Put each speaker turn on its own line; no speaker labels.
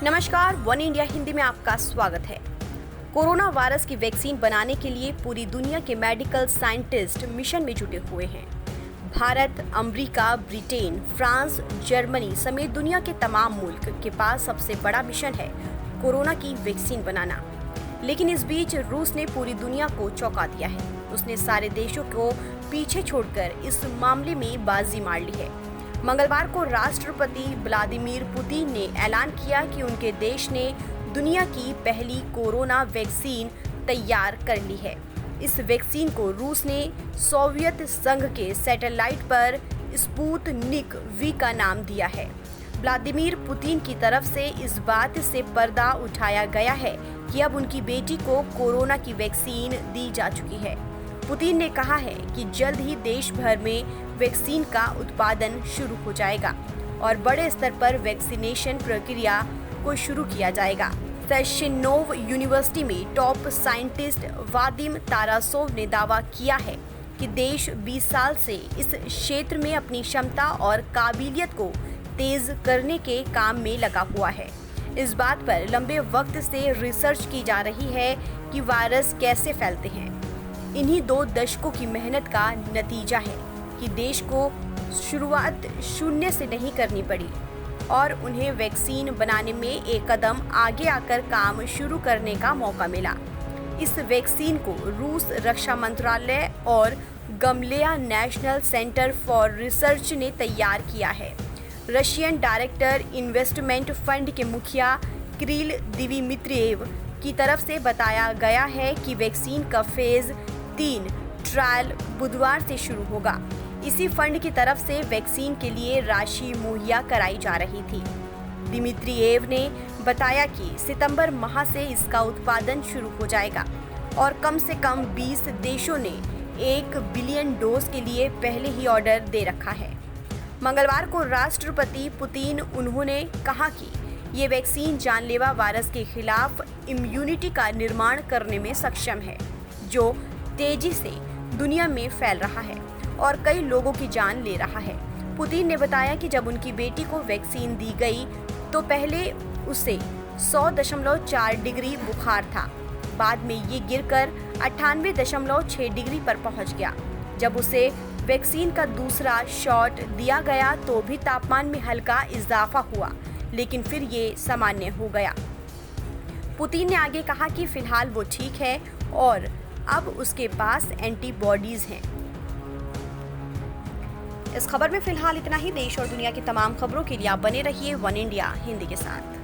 नमस्कार, one India Hindi में आपका स्वागत है। कोरोना वायरस की वैक्सीन बनाने के लिए पूरी दुनिया के मेडिकल साइंटिस्ट मिशन में जुटे हुए हैं। Bharat, America, Britain, France, Germany समेत दुनिया के तमाम मुल्क के पास सबसे बड़ा मिशन है कोरोना की वैक्सीन बनाना। लेकिन इस बीच रूस ने पूरी दुनिया को चौंका दिया है। उसने सारे देशों को पीछे छोड़कर इस मामले में बाजी मार ली है। मंगलवार को राष्ट्रपति व्लादिमीर पुतिन ने ऐलान किया कि उनके देश ने दुनिया की पहली कोरोना वैक्सीन तैयार कर ली है। इस वैक्सीन को रूस ने सोवियत संघ के सैटेलाइट पर स्पुतनिक वी का नाम दिया है। व्लादिमीर पुतिन की तरफ से इस बात से पर्दा उठाया गया है कि अब उनकी बेटी को कोरोना की वैक्सीन दी जा चुकी है। पुतिन ने कहा है कि जल्द ही देश भर में वैक्सीन का उत्पादन शुरू हो जाएगा और बड़े स्तर पर वैक्सीनेशन प्रक्रिया को शुरू किया जाएगा। सेशनोव यूनिवर्सिटी में टॉप साइंटिस्ट वादिम तारासोव ने दावा किया है कि देश 20 साल से इस क्षेत्र में अपनी क्षमता और काबिलियत को तेज करने के काम में लगा हुआ है। इस बात पर लंबे वक्त से रिसर्च की जा रही है कि वायरस कैसे फैलते हैं। इन्हीं 2 दशकों की मेहनत का नतीजा है कि देश को शुरुआत शून्य से नहीं करनी पड़ी और उन्हें वैक्सीन बनाने में एक कदम आगे आकर काम शुरू करने का मौका मिला। इस वैक्सीन को रूस रक्षा मंत्रालय और गमलेया नेशनल सेंटर फॉर रिसर्च ने तैयार किया है। रशियन डायरेक्टर इन्वेस्टमेंट फंड के मुखिया किरिल दिमित्रिएव की तरफ से बताया गया है कि वैक्सीन का फेज 3 ट्रायल बुधवार से शुरू होगा। इसी फंड की तरफ से वैक्सीन के लिए राशि मुहैया कराई जा रही थी। दिमित्रिएव ने बताया कि सितंबर माह से इसका उत्पादन शुरू हो जाएगा और कम से कम 20 देशों ने 1 बिलियन डोज के लिए पहले ही ऑर्डर दे रखा है। मंगलवार को राष्ट्रपति पुतिन उन्होंने कहा कि ये वैक्सीन जानलेवा वायरस के खिलाफ इम्यूनिटी का निर्माण करने में सक्षम है, जो तेजी से दुनिया में फैल रहा है और कई लोगों की जान ले रहा है। पुतिन ने बताया कि जब उनकी बेटी को वैक्सीन दी गई तो पहले उसे 100.4 डिग्री बुखार था। बाद में ये गिरकर 98.6 डिग्री पर पहुंच गया। जब उसे वैक्सीन का दूसरा शॉट दिया गया तो भी तापमान में हल्का इजाफा हुआ, लेकिन फिर ये सामान्य हो गया। पुतिन ने आगे कहा कि फिलहाल वो ठीक है और अब उसके पास एंटीबॉडीज हैं। इस खबर में फिलहाल इतना ही। देश और दुनिया की तमाम खबरों के लिए आप बने रहिए वन इंडिया हिंदी के साथ।